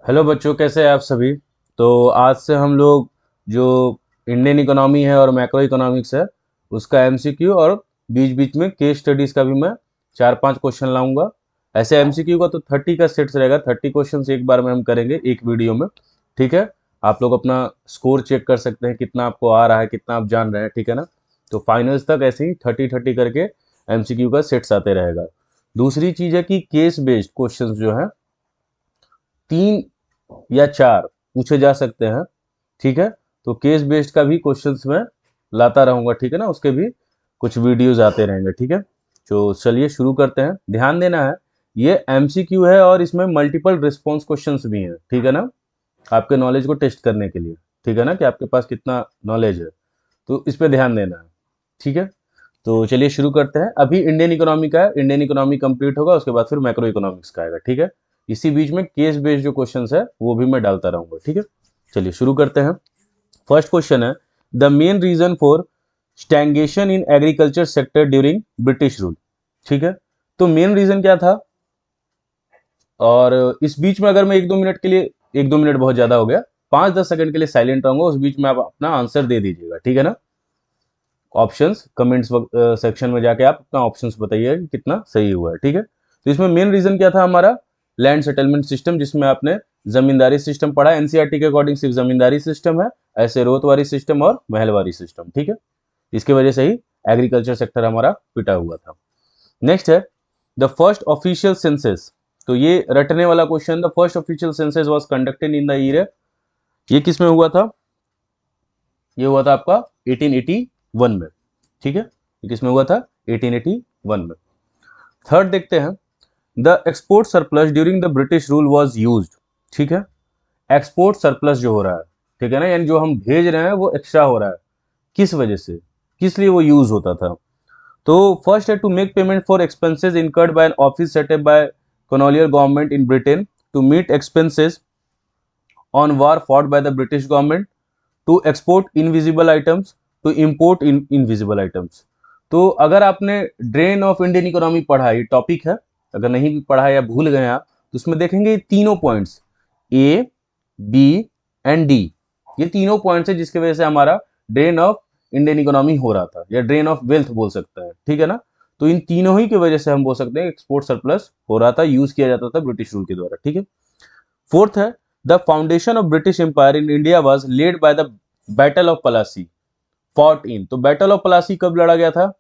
Hello बच्चों, कैसे हैं आप सभी। तो आज से हम लोग जो इंडियन इकोनॉमी है और मैक्रो इकोनॉमिक्स है उसका एमसीक्यू और बीच बीच में केस स्टडीज़ का भी मैं 4-5 क्वेश्चन लाऊंगा। ऐसे एमसीक्यू का तो 30 का सेट्स रहेगा, 30 क्वेश्चंस एक बार में हम करेंगे एक वीडियो में। ठीक है। आप लोग अपना स्कोर चेक कर सकते हैं, कितना आपको आ रहा है, कितना आप जान रहे हैं। ठीक है ना। तो फाइनल्स तक ऐसे ही 30-30 करके एमसीक्यू का सेट्स आते रहेगा। दूसरी चीज़ है कि केस बेस्ड क्वेश्चंस जो है 3 या 4 पूछे जा सकते हैं। ठीक है। तो केस बेस्ड का भी क्वेश्चंस मैं लाता रहूंगा। ठीक है ना। उसके भी कुछ वीडियोस आते रहेंगे। ठीक है। तो चलिए शुरू करते हैं। ध्यान देना है, ये एमसीक्यू है और इसमें मल्टीपल रिस्पॉन्स क्वेश्चंस भी हैं। ठीक है ना। आपके नॉलेज को टेस्ट करने के लिए। ठीक है ना, कि आपके पास कितना नॉलेज है, तो इस पे ध्यान देना है। ठीक है। तो चलिए शुरू करते हैं। अभी इंडियन इकोनॉमी का है, इंडियन इकोनॉमी कंप्लीट होगा उसके बाद फिर मैक्रो इकोनॉमिक्स का आएगा। ठीक है। इसी बीच में केस बेस्ड जो क्वेश्चंस है वो भी मैं डालता रहूंगा। ठीक है। चलिए शुरू करते हैं। फर्स्ट क्वेश्चन है, the main reason for stagnation in agriculture sector during British rule. ठीक है। तो मेन रीजन क्या था, और इस बीच में अगर मैं 1-2 मिनट के लिए, 1-2 मिनट बहुत ज्यादा हो गया, 5-10 सेकंड के लिए साइलेंट रहूंगा, उस बीच में आप अपना आंसर दे दीजिएगा। ठीक है ना। ऑप्शंस कमेंट्स सेक्शन में जाके आप अपना ऑप्शंस बताइए कि कितना सही हुआ है। ठीक है। तो इसमें मेन रीजन क्या था हमारा, लैंड सेटलमेंट सिस्टम, जिसमें आपने जमींदारी सिस्टम पढ़ा। एनसीईआरटी के अकॉर्डिंग सिर्फ जमींदारी सिस्टम है, ऐसे रोतवारी सिस्टम और महलवारी सिस्टम। ठीक है। इसकी वजह से ही एग्रीकल्चर सेक्टर हमारा पिटा हुआ था। नेक्स्ट है, द फर्स्ट ऑफिशियल सेंसस। तो ये रटने वाला question, the first official census was conducted in the year, ये किस में हुआ था, ये हुआ था आपका 1881 में। ठीक है। ये किस में हुआ था, 1881 में। थर्ड देखते हैं, the export surplus during the British rule was used. ठीक है। एक्सपोर्ट सरप्लस जो हो रहा है, ठीक है ना, यानी जो हम भेज रहे हैं वो एक्स्ट्रा हो रहा है, किस वजह से, किस लिए वो यूज होता था। तो फर्स्ट है, to make payment for expenses incurred by an office setup by colonial government in Britain to meet expenses on war fought by the British government, to export invisible items, to import invisible items. तो अगर आपने drain of Indian economy पढ़ा, ये topic है, अगर नहीं भी पढ़ा या भूल गए आप, तो उसमें देखेंगे ये तीनों points, A, B and D, ये तीनों पॉइंट्स है जिसकी वजह से हमारा ड्रेन ऑफ इंडियन इकोनॉमी हो रहा था, या ड्रेन ऑफ वेल्थ बोल सकते हैं। ठीक है ना। तो इन तीनों ही की वजह से हम बोल सकते हैं एक्सपोर्ट सरप्लस हो रहा था, यूज किया जाता था ब्रिटिश रूल के द्वारा। ठीक है। फोर्थ है, the foundation of British empire in India was laid by the battle of Plassey, fought in. तो बैटल ऑफ पलासी कब लड़ा गया था,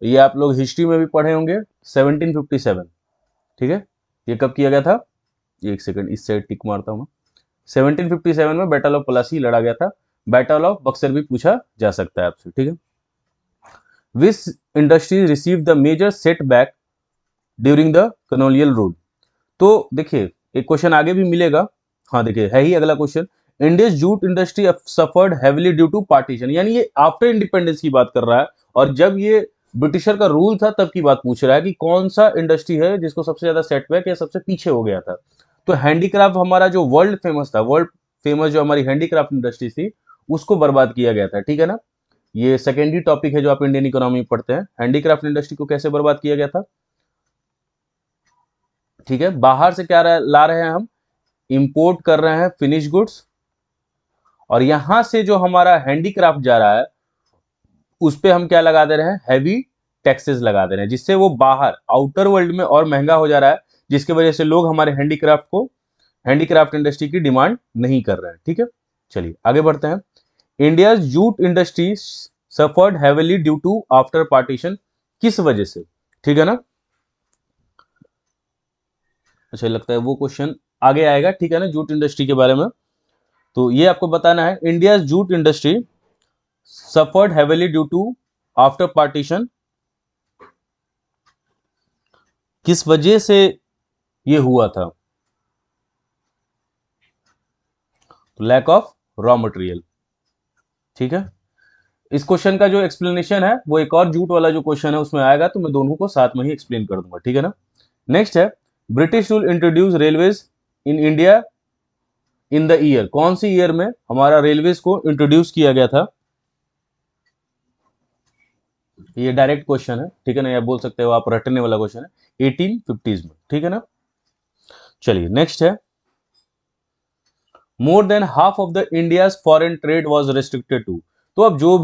ये आप लोग हिस्ट्री में भी पढ़े होंगे, 1757। ठीक है। ये कब किया गया था, एक सेकंड इस साइड टिक मारता हूं मैं। 1757 में बैटल ऑफ पलासी लड़ा गया था। बैटल ऑफ बक्सर भी पूछा जा सकता है आपसे। ठीक है। Which industry receive the major setback during the colonial rule. तो देखिए, एक क्वेश्चन आगे भी मिलेगा। हाँ देखिए, है ही अगला question, Indian jute industry suffered heavily due to partition, यानी ये आफ्टर इंडिपेंडेंस की बात कर रहा है, और जब ये ब्रिटिशर का रूल था तब की बात पूछ रहा है कि कौन सा इंडस्ट्री है जिसको सबसे ज्यादा सेटबैक या सबसे पीछे हो गया था। तो हैंडीक्राफ्ट हमारा जो वर्ल्ड फेमस था, वर्ल्ड फेमस जो हमारी हैंडीक्राफ्ट इंडस्ट्री थी, उसको बर्बाद किया गया था। ठीक है ना। ये सेकेंडरी टॉपिक है जो आप इंडियन इकोनॉमी में पढ़ते हैं, हैंडीक्राफ्ट इंडस्ट्री को कैसे बर्बाद किया गया था। ठीक है। बाहर से क्या ला रहे हैं हम, इंपोर्ट कर रहे हैं फिनिश गुड्स, और यहां से जो हमारा हैंडीक्राफ्ट जा रहा है उस पे हम क्या लगा दे रहे हैं, हैवी टैक्सेस लगा दे रहे हैं, जिससे वो बाहर आउटर वर्ल्ड में और महंगा हो जा रहा है, जिसकी वजह से लोग हमारे हैंडीक्राफ्ट को, हैंडीक्राफ्ट इंडस्ट्री की डिमांड नहीं कर रहे हैं। ठीक है। चलिए आगे बढ़ते हैं। India jute industry suffered heavily due to after partition, किस वजह से। ठीक है ना। अच्छा, लगता है वो क्वेश्चन आगे आएगा। ठीक है ना, जूट इंडस्ट्री के बारे में। तो ये आपको बताना है, India jute industry suffered heavily due to after partition, किस वजह से ये हुआ था, तो लैक ऑफ रॉ मटेरियल। ठीक है। इस क्वेश्चन का जो एक्सप्लेनेशन है वो एक और जूट वाला जो क्वेश्चन है उसमें आएगा, तो मैं दोनों को साथ में ही एक्सप्लेन कर दूंगा। ठीक है ना। नेक्स्ट है, British rule introduce railways in India in the year, कौन सी ईयर में हमारा रेलवेज को इंट्रोड्यूस किया गया था। ये डायरेक्ट क्वेश्चन है। ठीक है ना, या बोल सकते हो आप रटने वाला क्वेश्चन है, 1850s में। ठीक है ना। चलिए नेक्स्ट है, more than half of the India's foreign trade was restricted to. तो अब जो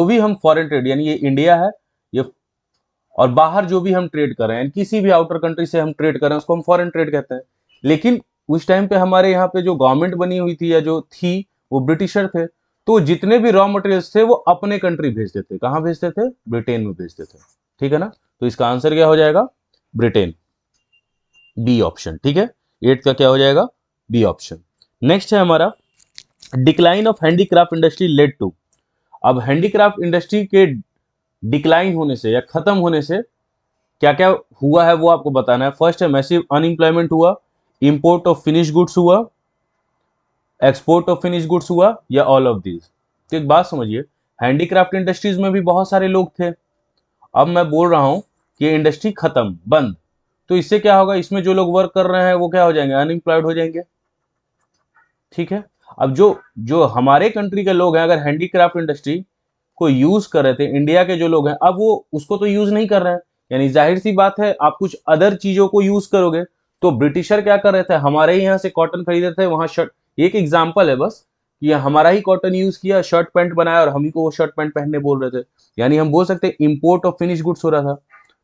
भी हम फॉरेन ट्रेड, यानी ये इंडिया है, ये और बाहर जो भी हम ट्रेड कर रहे हैं, किसी भी आउटर कंट्री से हम ट्रेड कर रहे हैं, उसको हम फॉरेन ट्रेड कहते हैं। लेकिन उस टाइम पे हमारे यहाँ पे जो गवर्नमेंट बनी हुई थी या जो थी, वो ब्रिटिशर थे। तो जितने भी रॉ मटेरियल्स थे वो अपने कंट्री भेजते थे। कहाँ भेजते थे? ब्रिटेन में भेजते थे। ठीक है ना? तो इसका आंसर क्या हो जाएगा? Britain, B option. ठीक है, 8 का क्या हो जाएगा? B option. नेक्स्ट है हमारा, decline of handicraft industry led to. अब हैंडीक्राफ्ट इंडस्ट्री के डिक्लाइन होने से या खत्म होने से क्या क्या हुआ है वो आपको बताना है। फर्स्ट है मैसिव अनएम्प्लॉयमेंट हुआ, इंपोर्ट ऑफ फिनिश गुड्स हुआ, एक्सपोर्ट ऑफ फिनिश गुड्स हुआ, या ऑल ऑफ दीज। तो एक बात समझिए, हैंडीक्राफ्ट इंडस्ट्रीज में भी बहुत सारे लोग थे। अब मैं बोल रहा हूं कि इंडस्ट्री खत्म, बंद, तो इससे क्या होगा? इसमें जो लोग वर्क कर रहे हैं वो क्या हो जाएंगे? अनएम्प्लॉयड हो जाएंगे। ठीक है। अब जो जो हमारे कंट्री के लोग हैं, अगर हैंडीक्राफ्ट इंडस्ट्री को यूज कर रहे थे, इंडिया के जो लोग हैं, अब वो उसको तो यूज नहीं कर रहे हैं। यानी जाहिर सी बात है, आप कुछ अदर चीजों को यूज करोगे। तो ब्रिटिशर क्या कर रहे थे? हमारे ही यहाँ से कॉटन खरीदे थे, वहां शर्ट, एक एग्जाम्पल है बस, कि हमारा ही कॉटन यूज किया, शर्ट पैंट बनाया, और हम ही को वो शर्ट पैंट पहनने बोल रहे थे। यानी हम बोल सकते हैं इंपोर्ट ऑफ फिनिश गुड्स हो रहा था।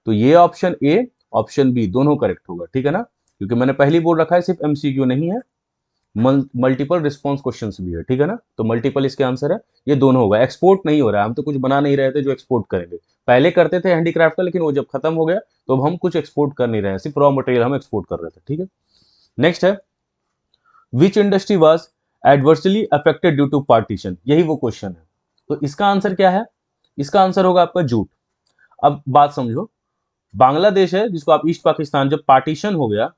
तो ये ऑप्शन ए, ऑप्शन बी दोनों करेक्ट होगा। ठीक है ना? क्योंकि मैंने पहले बोल रखा है, सिर्फ एमसीक्यू नहीं है, मल्टीपल रिस्पॉन्स क्वेश्चंस भी है। ठीक है ना? तो मल्टीपल इसके आंसर है, ये दोनों होगा। एक्सपोर्ट नहीं हो रहा है, हम तो कुछ बना नहीं रहे थे जो एक्सपोर्ट करेंगे। पहले करते थे हैंडीक्राफ्ट का, लेकिन वो जब खत्म हो गया तो अब हम कुछ एक्सपोर्ट कर नहीं रहे हैं, सिर्फ रॉ मटेरियल हम एक्सपोर्ट कर रहे थे। ठीक है। नेक्स्ट है, which industry was adversely affected due to partition. यही वो क्वेश्चन है। तो इसका आंसर क्या है? इसका आंसर होगा आपका जूट। अब बात समझो, बांग्लादेश है जिसको आप ईस्ट पाकिस्तान, जब पार्टीशन हो गया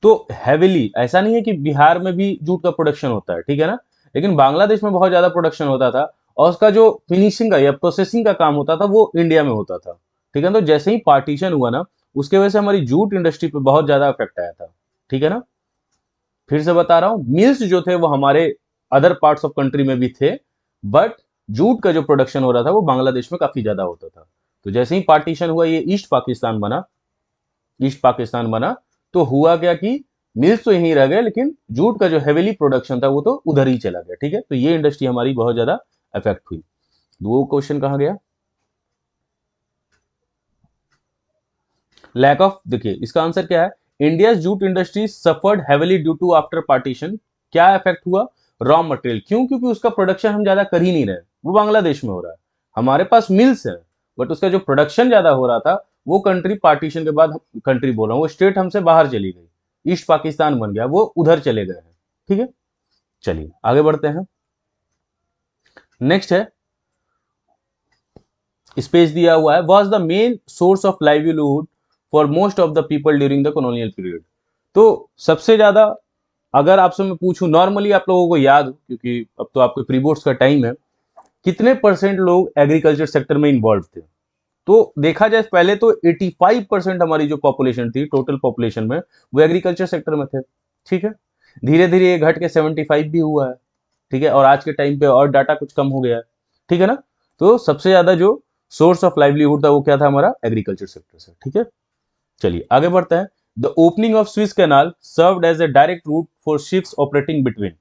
तो हैविली, ऐसा नहीं है कि बिहार में भी जूट का प्रोडक्शन होता है, ठीक है ना, लेकिन बांग्लादेश में बहुत ज्यादा प्रोडक्शन होता था, और उसका जो फिनिशिंग का या प्रोसेसिंग का काम होता था वो इंडिया में होता था। ठीक है। तो जैसे ही पार्टीशन हुआ ना, उसके वजह से हमारी जूट इंडस्ट्री पे बहुत ज्यादा इफेक्ट आया था। ठीक है ना? फिर से बता रहा हूं, मिल्स जो थे वो हमारे अदर पार्ट्स ऑफ कंट्री में भी थे, बट जूट का जो प्रोडक्शन हो रहा था वो बांग्लादेश में काफी ज्यादा होता था। तो जैसे ही पार्टीशन हुआ, ये ईस्ट पाकिस्तान बना, ईस्ट पाकिस्तान बना, तो हुआ क्या कि मिल्स तो यहीं रह गए, लेकिन जूट का जो हेवीली प्रोडक्शन था वो तो उधर ही चला गया। ठीक है। तो ये इंडस्ट्री हमारी बहुत ज्यादा इफेक्ट हुई। वो क्वेश्चन कहां गया? लैक ऑफ, देखिए इसका आंसर क्या है, India jute industry suffered heavily due to after partition. क्या इफेक्ट हुआ? Raw material. क्यों? क्योंकि उसका प्रोडक्शन हम ज्यादा कर ही नहीं रहे, वो बांग्लादेश में हो रहा है। हमारे पास मिल्स है, बट उसका जो प्रोडक्शन ज्यादा हो रहा था, वो कंट्री पार्टीशन के बाद, कंट्री बोल रहा हूँ, वो स्टेट हमसे बाहर चली गई, ईस्ट पाकिस्तान बन गया, वो उधर चले गए हैं। ठीक है। चलिए आगे बढ़ते हैं। नेक्स्ट है, स्पेस दिया हुआ है, was the main source of livelihood for most of the people during the colonial period. तो सबसे ज्यादा, अगर आपसे मैं पूछूं, नॉर्मली आप लोगों को याद हो, क्योंकि अब तो आपके प्री बोर्ड्स का टाइम है, कितने परसेंट लोग एग्रीकल्चर सेक्टर में इन्वॉल्व थे? तो देखा जाए, पहले तो 85% हमारी जो पॉपुलेशन थी, टोटल पॉपुलेशन में, वो एग्रीकल्चर सेक्टर में थे। ठीक है। धीरे धीरे ये घट के 75 भी हुआ है। ठीक है। और आज के टाइम पे और डाटा कुछ कम हो गया है। ठीक है ना? तो सबसे ज्यादा जो सोर्स ऑफ लाइवलीहुड था वो क्या था? हमारा एग्रीकल्चर सेक्टर से। ठीक है। चलिए आगे बढ़ते हैं। The opening of Suez canal served as a direct route for ships operating between.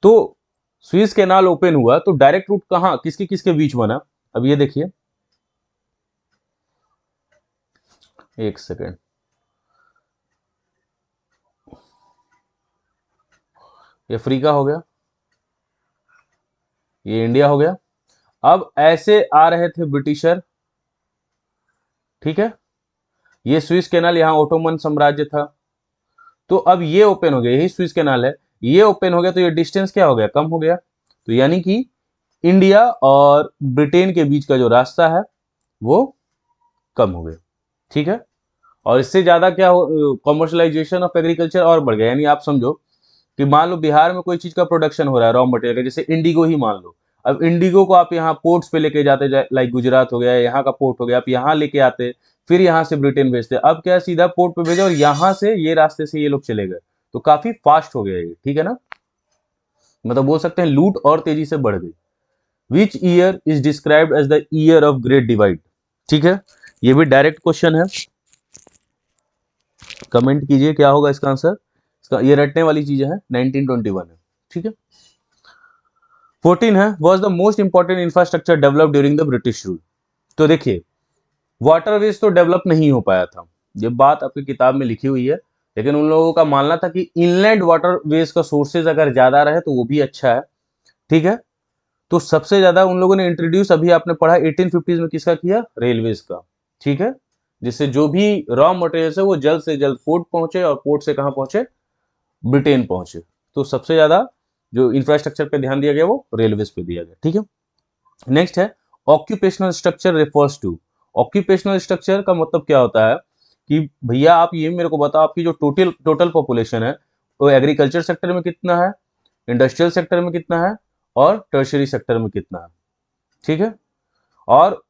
तो स्विस कैनाल ओपन हुआ तो डायरेक्ट रूट कहां, किसके किसके बीच बना? अब ये देखिए, एक सेकेंड, ये अफ्रीका हो गया, ये इंडिया हो गया। अब ऐसे आ रहे थे ब्रिटिशर। ठीक है। ये स्विस कैनाल, यहां ओटोमन साम्राज्य था, तो अब ये ओपन हो गया, यही स्विस कैनाल है, ये ओपन हो गया, तो ये डिस्टेंस क्या हो गया? कम हो गया। तो यानी कि इंडिया और ब्रिटेन के बीच का जो रास्ता है वो कम हो गया। ठीक है। और इससे ज्यादा क्या हो, कॉमर्शलाइजेशन ऑफ एग्रीकल्चर और बढ़ गया। यानी आप समझो कि मान लो बिहार में कोई चीज का प्रोडक्शन हो रहा है, रॉ मटेरियल का, जैसे इंडिगो ही मान लो। अब इंडिगो को आप यहाँ पोर्ट्स पे लेके जाते, लाइक गुजरात हो गया, यहाँ का पोर्ट हो गया, आप यहाँ लेके आते, फिर यहाँ से ब्रिटेन भेजते। अब क्या, सीधा पोर्ट पे भेजा और यहाँ से ये रास्ते से ये लोग चले गए, तो काफी फास्ट हो गया ये। ठीक है ना? मतलब बोल सकते हैं लूट और तेजी से बढ़ गई। Which year is described as the year of great divide. ठीक है। ये भी डायरेक्ट क्वेश्चन है, कमेंट कीजिए क्या होगा इसका आंसर। इसका इसका ये रटने वाली चीजें हैं, 1921 है, ठीक है। 14 है, was the most important infrastructure develop during the British rule. तो देखिए, वाटरवेज तो डेवलप नहीं हो पाया था, ये बात आपकी किताब में लिखी हुई है, लेकिन उन लोगों का मानना था कि इनलैंड वाटरवेज का सोर्सेज अगर ज्यादा रहे तो वो भी अच्छा है, ठीक है। तो सबसे ज्यादा उन लोगों ने इंट्रोड्यूस, अभी आपने पढ़ा 1850s में, किसका किया? रेलवेज का, ठीक है। जिससे जो भी रॉ मटेरियल है वो जल्द से जल्द पोर्ट पहुंचे, और पोर्ट से कहां पहुंचे? ब्रिटेन पहुंचे। तो सबसे ज्यादा जो इंफ्रास्ट्रक्चर पे ध्यान दिया गया वो रेलवेज पे दिया गया, ठीक है। नेक्स्ट है occupational structure refers to. Occupational structure का मतलब क्या होता है कि भैया आप ये मेरे को बताओ, आपकी जो टोटल टोटल पॉपुलेशन है वो एग्रीकल्चर सेक्टर में कितना है, इंडस्ट्रियल सेक्टर में कितना है, और टर्शरी सेक्टर में कितना है, ठीक है। और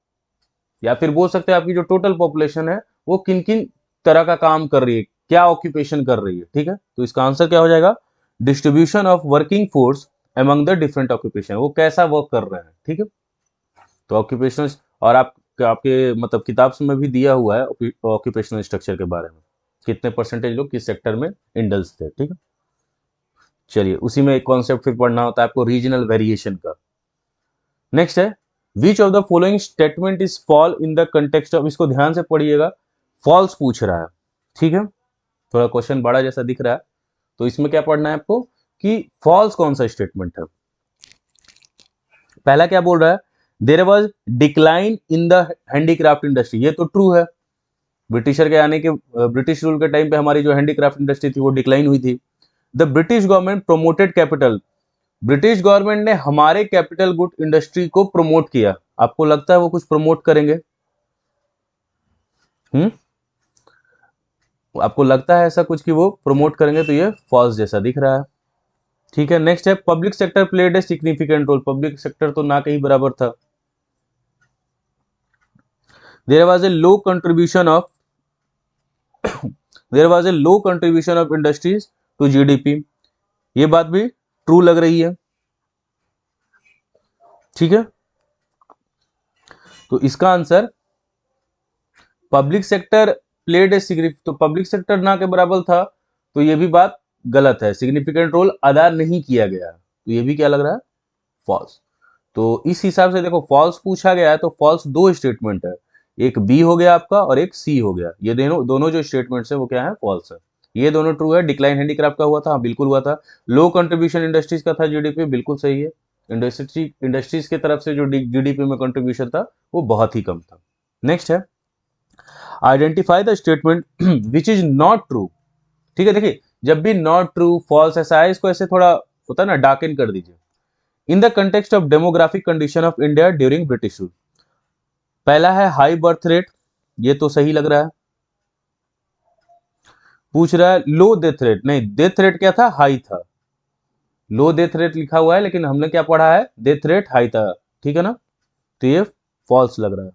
या फिर बोल सकते हैं आपकी जो टोटल पॉपुलेशन है वो किन किन तरह का काम कर रही है, क्या ऑक्यूपेशन कर रही है, ठीक है। तो इसका आंसर क्या हो जाएगा? Distribution of working force among the different occupation, वो कैसा वर्क कर रहे हैं, ठीक है। तो ऑक्यूपेशनल, और आपके मतलब किताब में भी दिया हुआ है ऑक्यूपेशनल स्ट्रक्चर के बारे में, कितने परसेंटेज लोग किस सेक्टर में इंडल्स थे, ठीक है। चलिए, उसी में एक कॉन्सेप्ट फिर पढ़ना होता है आपको, रीजनल वेरिएशन का। नेक्स्ट है which of the following statement is fall in the context of, इसको ध्यान से पढ़िएगा, फॉल्स पूछ रहा है, ठीक है। थोड़ा क्वेश्चन बड़ा जैसा दिख रहा है, तो इसमें क्या पढ़ना है आपको कि फॉल्स कौन सा स्टेटमेंट है। पहला क्या बोल रहा है? There was decline in the handicraft industry, ये तो ट्रू है। ब्रिटिशर के आने के, ब्रिटिश रूल के टाइम पे हमारी जो हैंडीक्राफ्ट इंडस्ट्री थी वो डिक्लाइन हुई थी। The British government promoted capital, British government ने हमारे कैपिटल गुड इंडस्ट्री को प्रमोट किया। आपको लगता है वो कुछ प्रमोट करेंगे? आपको लगता है ऐसा कुछ कि वो प्रमोट करेंगे? तो ये फॉल्स जैसा दिख रहा है, ठीक है। नेक्स्ट है public sector played a significant role, public sector तो ना कहीं बराबर था। There was a low contribution of there was a low contribution of industries to GDP, ये बात भी ट्रू लग रही है, ठीक है। तो इसका answer public sector played a significant, तो पब्लिक सेक्टर ना के बराबर था, तो ये भी बात गलत है, सिग्निफिकेंट रोल अदा नहीं किया गया, तो ये भी क्या लग रहा है? फॉल्स। तो इस हिसाब से देखो, फॉल्स पूछा गया है तो फॉल्स दो स्टेटमेंट है, एक बी हो गया आपका और एक सी हो गया, ये दोनों दोनों जो स्टेटमेंट्स है वो क्या है? फॉल्स है। ये दोनों ट्रू है। डिक्लाइन हैंडीक्राफ्ट का हुआ था, हाँ बिल्कुल हुआ था। लो कंट्रीब्यूशन इंडस्ट्रीज का था जीडीपी, बिल्कुल सही है। इंडस्ट्रीज की तरफ से जो जीडीपी में कंट्रीब्यूशन था वो बहुत ही कम था। नेक्स्ट है identify the statement which is not true, ठीक है। देखिए, जब भी नॉट ट्रू, फॉल्स ऐसा है, इसको ऐसे थोड़ा होता है ना, डार्कन कर दीजिए। In the context of demographic condition of India during British rule, पहला है हाई बर्थ रेट, ये तो सही लग रहा है। पूछ रहा है लो डेथ रेट, नहीं, डेथ रेट क्या था? हाई था। लो डेथ रेट लिखा हुआ है, लेकिन हमने क्या पढ़ा है? डेथ रेट हाई था, ठीक है ना। तो ये फॉल्स लग रहा है।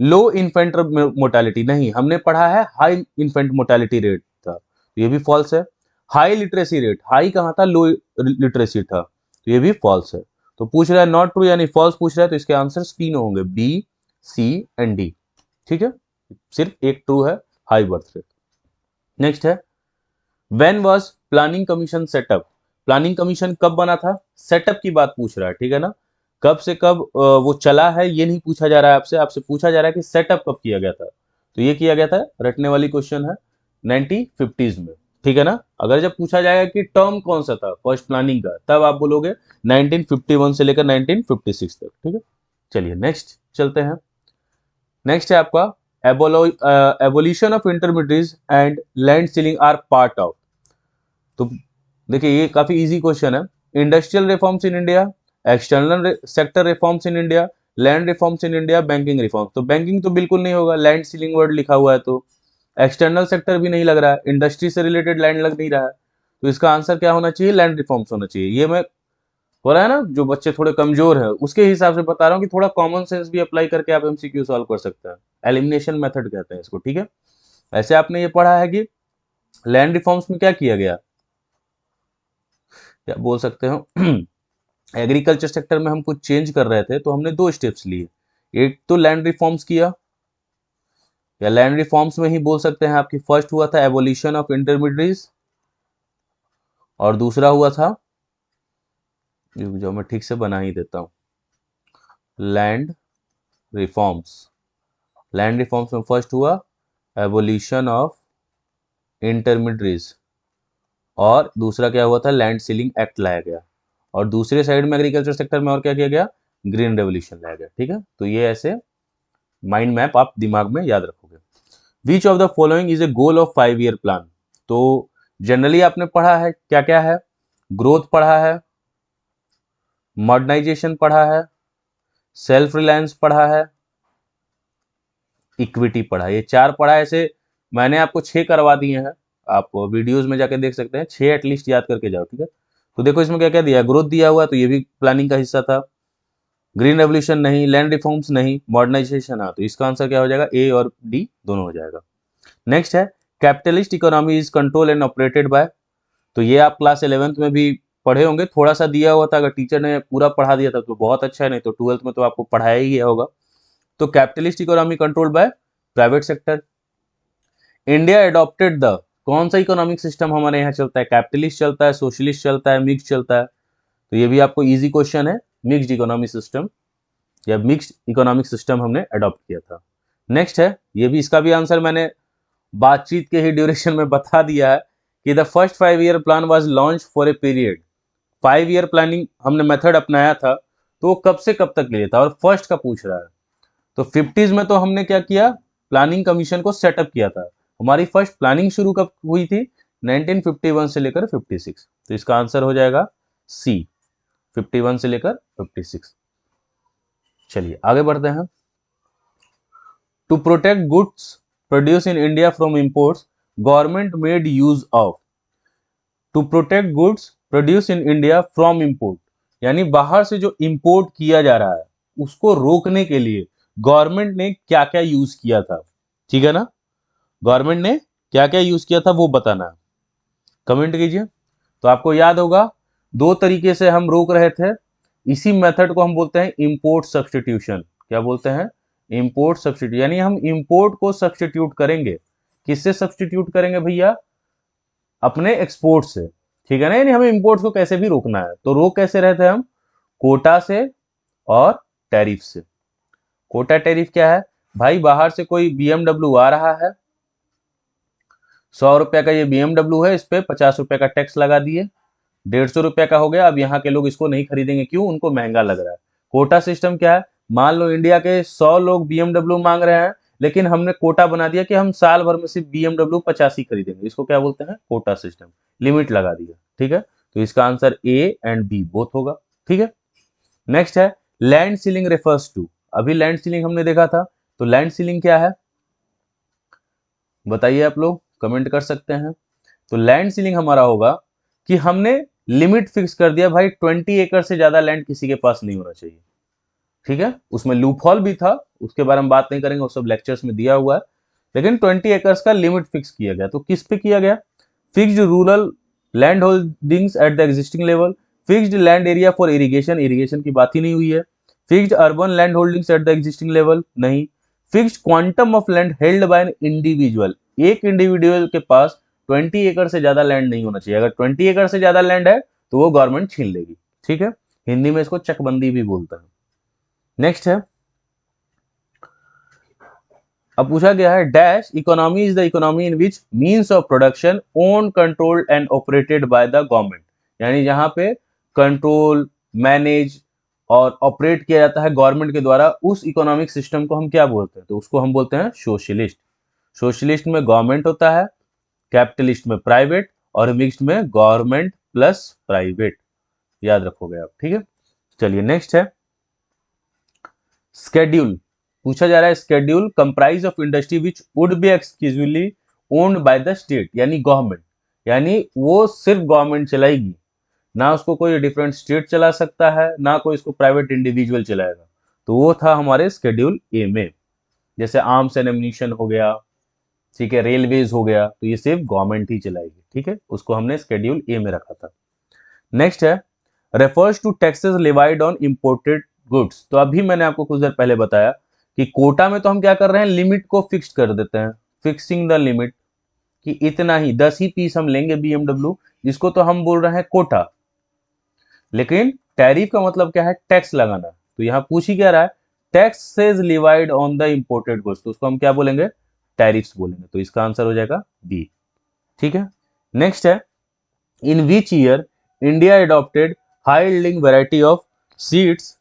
लो इन्फेंट मोर्टेलिटी, नहीं, हमने पढ़ा है हाई इन्फेंट मोर्टेलिटी रेट था, तो ये भी फॉल्स है। हाई लिटरेसी रेट, हाई कहां था? लो लिटरेसी था, तो ये भी फॉल्स है। तो पूछ रहा है नॉट ट्रू यानी फॉल्स पूछ रहा है, तो इसके आंसर तीनों होंगे, बी, सी एंड डी, ठीक है। सिर्फ एक ट्रू है, हाई बर्थ रेट। नेक्स्ट है when was planning commission setup, planning commission कब बना था? सेटअप की बात पूछ रहा है, ठीक है ना। कब से कब वो चला है ये नहीं पूछा जा रहा है आपसे, आपसे पूछा जा रहा है कि सेटअप कब किया गया था। तो ये किया गया था, रटने वाली क्वेश्चन है, 1950s में, ठीक है ना। अगर जब पूछा जाएगा कि टर्म कौन सा था फर्स्ट प्लानिंग का, तब आप बोलोगे 1951 से लेकर 1956 तक, ठीक है। चलिए नेक्स्ट चलते हैं। नेक्स्ट है आपका abolition of intermediate and land ceiling are part of. तो देखिए, ये काफी इजी क्वेश्चन है। Industrial reforms in India, external sector reforms in India, land reforms in India, banking reform. तो बैंकिंग तो बिल्कुल नहीं होगा, लैंड सीलिंग वर्ड लिखा हुआ है, तो एक्सटर्नल सेक्टर भी नहीं लग रहा है, इंडस्ट्री से रिलेटेड लैंड लग नहीं रहा है, तो इसका आंसर क्या होना चाहिए? लैंड रिफॉर्म्स होना चाहिए। ये मैं हो रहा है ना, जो बच्चे थोड़े कमजोर है उसके हिसाब से बता रहा हूँ कि थोड़ा कॉमन सेंस भी अप्लाई करके आप एमसीक्यू सॉल्व कर सकते हैं, एलिमिनेशन मेथड कहते हैं इसको, ठीक है। ऐसे आपने ये पढ़ा है कि लैंड रिफॉर्म्स में क्या किया गया, क्या बोल सकते हो एग्रीकल्चर सेक्टर में हम कुछ चेंज कर रहे थे, तो हमने दो स्टेप्स लिए। एक तो लैंड रिफॉर्म्स किया, या लैंड रिफॉर्म्स में ही बोल सकते हैं आपकी फर्स्ट हुआ था एबोलिशन ऑफ इंटरमीडिएट्स, और दूसरा हुआ था, जो मैं ठीक से बना ही देता हूँ, लैंड रिफॉर्म्स। लैंड रिफॉर्म्स में फर्स्ट हुआ एबोलिशन ऑफ इंटरमीडिएट्स, और दूसरा क्या हुआ था, लैंड सीलिंग एक्ट लाया गया। और दूसरे साइड में एग्रीकल्चर सेक्टर में और क्या किया गया, ग्रीन रेवोल्यूशन लाया गया। ठीक है, तो ये ऐसे माइंड मैप आप दिमाग में याद रखोगे। Which of the following is a goal of 5 year plan. तो जनरली आपने पढ़ा है क्या क्या है, ग्रोथ पढ़ा है, मॉडर्नाइजेशन पढ़ा है, सेल्फ रिलायंस पढ़ा है, इक्विटी पढ़ा है। ये 4 पढ़ा है, ऐसे मैंने आपको 6 करवा दिए हैं, आप वीडियोस में जाके देख सकते हैं, 6 एटलीस्ट याद करके जाओ। ठीक है, तो देखो इसमें क्या क्या दिया है, ग्रोथ दिया हुआ है तो ये भी प्लानिंग का हिस्सा था, ग्रीन रेवोल्यूशन नहीं, लैंड रिफॉर्म्स नहीं, मॉडर्नाइजेशन हाँ, तो इसका आंसर क्या हो जाएगा, ए और डी दोनों हो जाएगा। नेक्स्ट है capitalist economy is control and operated by. तो ये आप क्लास 11th में भी पढ़े होंगे, थोड़ा सा दिया हुआ था, अगर टीचर ने पूरा पढ़ा दिया था तो बहुत अच्छा है, नहीं तो 12th में तो आपको पढ़ाया ही गया होगा। तो capitalist economy controlled by private sector. India adopted the, कौन सा इकोनॉमिक सिस्टम हमारे यहाँ चलता है, कैपिटलिस्ट चलता है, सोशलिस्ट चलता है, मिक्स चलता है। तो ये भी आपको इजी क्वेश्चन है, मिक्स्ड इकोनॉमिक सिस्टम या मिक्स्ड इकोनॉमिक सिस्टम हमने अडॉप्ट किया था। नेक्स्ट है, ये भी, इसका भी आंसर मैंने बातचीत के ही ड्यूरेशन में बता दिया है कि the first 5 year plan was launch for a period. 5 year planning हमने मेथड अपनाया था, तो वो कब से कब तक के लिए था, और फर्स्ट का पूछ रहा है। तो 50s में तो हमने क्या किया, प्लानिंग कमीशन को सेटअप किया था। हमारी फर्स्ट प्लानिंग शुरू कब हुई थी, 1951 से लेकर 56। तो इसका आंसर हो जाएगा सी, 51 से लेकर 56। चलिए आगे बढ़ते हैं। To protect goods produce in India from imports, government made use of. To protect goods produce in India from import, यानी बाहर से जो इंपोर्ट किया जा रहा है उसको रोकने के लिए गवर्नमेंट ने क्या क्या यूज किया था। ठीक है ना, गवर्नमेंट ने क्या क्या यूज किया था वो बताना है, कमेंट कीजिए। तो आपको याद होगा 2 तरीके से हम रोक रहे थे, इसी मेथड को हम बोलते हैं इंपोर्ट सब्सटीट्यूशन। क्या बोलते हैं, इंपोर्ट सब्सटीट्यूट, यानी हम इंपोर्ट को सब्सटीट्यूट करेंगे, किससे सब्सटीट्यूट करेंगे भैया, अपने एक्सपोर्ट से। ठीक है ना, यानी हमें इंपोर्ट को कैसे भी रोकना है, तो रोक कैसे रहे थे हम, कोटा से और टैरिफ से। कोटा टैरिफ क्या है भाई, बाहर से कोई बीएमडब्ल्यू आ रहा है, 100 रुपए का ये बीएमडब्ल्यू है, इस पे 50 रुपए का टैक्स लगा दिए, 150 रुपए का हो गया। अब यहाँ के लोग इसको नहीं खरीदेंगे, क्यों, उनको महंगा लग रहा है। कोटा सिस्टम क्या है, मान लो इंडिया के 100 लोग बीएमडब्ल्यू मांग रहे हैं, लेकिन हमने कोटा बना दिया कि हम साल भर में सिर्फ बीएमडब्ल्यू 50 ही खरीदेंगे, इसको क्या बोलते हैं, कोटा सिस्टम, लिमिट लगा दिया। ठीक है, तो इसका answer A and B both होगा। ठीक है, नेक्स्ट है लैंड सीलिंग रेफर्स टू। अभी लैंड सीलिंग हमने देखा था, तो लैंड सीलिंग क्या है बताइए, आप लोग कमेंट कर सकते हैं। तो लैंड सीलिंग हमारा होगा कि हमने लिमिट फिक्स कर दिया भाई, 20 एकड़ से ज्यादा लैंड किसी के पास नहीं होना चाहिए। ठीक है, उसमें लूपहॉल भी था, उसके बारे में बात नहीं करेंगे, वो सब लेक्चर्स में दिया हुआ है, लेकिन 20 एकर्स का लिमिट फिक्स किया गया। तो किस पे किया गया, fixed rural land holdings at the existing level, fixed land area for irrigation, irrigation की बात ही नहीं हुई है, fixed urban land holdings at the existing level नहीं, fixed quantum of land held by an individual, एक इंडिविजुअल के पास 20 एकड़ से ज्यादा लैंड नहीं होना चाहिए, अगर 20 एकड़ से ज्यादा लैंड है तो वो गवर्नमेंट छीन लेगी। ठीक है, हिंदी में इसको चकबंदी भी बोलता है। नेक्स्ट है, अब पूछा गया है dash economy is the economy in which means of production own controlled and operated by the government, यानी जहां पे कंट्रोल मैनेज और ऑपरेट किया जाता है गवर्नमेंट के द्वारा, उस इकोनॉमिक सिस्टम को हम क्या बोलते हैं, तो उसको हम बोलते हैं सोशलिस्ट। सोशलिस्ट में गवर्नमेंट होता है, कैपिटलिस्ट में प्राइवेट, और मिक्स्ड में गवर्नमेंट प्लस प्राइवेट, याद रखोगे आप। ठीक है, चलिए नेक्स्ट है स्केड्यूल। पूछा जा रहा है schedule comprise of industry which would be exclusively owned by the state, यानी गवर्नमेंट, यानी वो सिर्फ गवर्नमेंट चलाएगी, ना उसको कोई डिफरेंट स्टेट चला सकता है, ना कोई इसको प्राइवेट इंडिविजुअल चलाएगा। तो वो था हमारे स्केड्यूल ए में, जैसे आर्म्स एंड एम्यूनिशन हो गया, ठीक है, रेलवेज हो गया, तो ये सिर्फ गवर्नमेंट ही चलाएगी। ठीक है, उसको हमने स्केड्यूल ए में रखा था। नेक्स्ट है refers to taxes levied on imported goods. तो अभी मैंने आपको कुछ देर पहले बताया कि कोटा में तो हम क्या कर रहे हैं, लिमिट को फिक्स कर देते हैं, फिक्सिंग द लिमिट, कि इतना ही 10 ही पीस हम लेंगे बीएमडब्ल्यू, इसको तो हम बोल रहे हैं कोटा, लेकिन टैरिफ का मतलब क्या है, टैक्स लगाना। तो यहाँ पूछ ही क्या रहा है, taxes levied on the imported goods, तो उसको हम क्या बोलेंगे, टैरिफ्स बोलेंगे। तो इसका आंसर हो जाएगा बी। ठीक है, नेक्स्ट है, in which year India adopted high yielding variety of seeds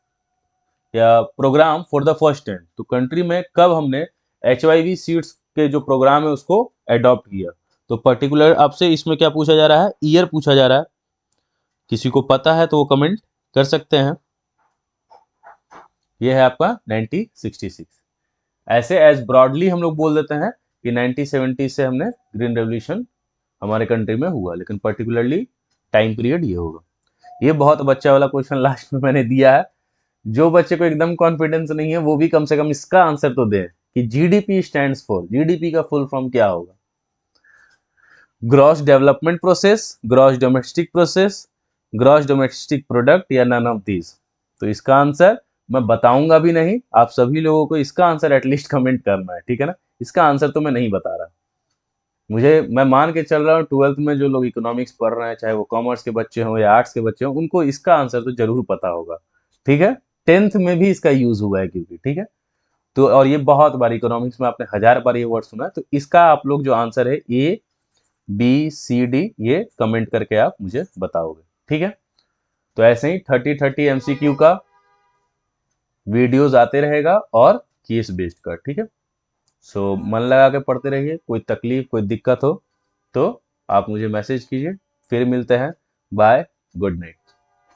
या program for the first time. तो कंट्री में कब हमने HYV सीड्स के जो प्रोग्राम है उसको एडॉप्ट किया। तो पर्टिकुलर आपसे इसमें क्या पूछा जा रहा है, ईयर पूछा जा रहा है। किसी को पता है तो वो कमेंट कर सकते हैं। ये है आपका 1966। ऐसे एज ब्रॉडली हम लोग बोल देते हैं कि 1970 से हमने ग्रीन रेवोल्यूशन हमारे कंट्री में हुआ, लेकिन पर्टिकुलरली टाइम पीरियड ये होगा। ये बहुत बच्चा वाला क्वेश्चन लास्ट में मैंने दिया है, जो बच्चे को एकदम कॉन्फिडेंस नहीं है वो भी कम से कम इसका आंसर तो दे कि जीडीपी स्टैंड्स फॉर, जीडीपी का फुल फॉर्म क्या होगा, gross development process, gross domestic process, gross domestic product, या नन ऑफ दीज। तो इसका आंसर मैं बताऊंगा भी नहीं, आप सभी लोगों को इसका आंसर एटलीस्ट कमेंट करना है, ठीक है ना। इसका आंसर तो मैं नहीं बता रहा, मैं मान के चल रहा हूँ 12th में जो लोग इकोनॉमिक्स पढ़ रहे हैं, चाहे वो कॉमर्स के बच्चे हों या आर्ट्स के बच्चे हों, उनको इसका आंसर तो जरूर पता होगा। ठीक है, 10th में भी इसका यूज हुआ है क्योंकि, ठीक है। तो और ये बहुत बार इकोनॉमिक्स में आपने 1000 बार ये वर्ड सुना है। तो इसका आप लोग जो आंसर है ABCD, ये कमेंट करके आप मुझे बताओगे, ठीक है। तो ऐसे ही 30-30 MCQ का वीडियोज आते रहेगा और केस बेस्ड का, ठीक है। सो मन लगा के पढ़ते रहिए, कोई तकलीफ कोई दिक्कत हो तो आप मुझे मैसेज कीजिए। फिर मिलते हैं, बाय, गुड नाइट।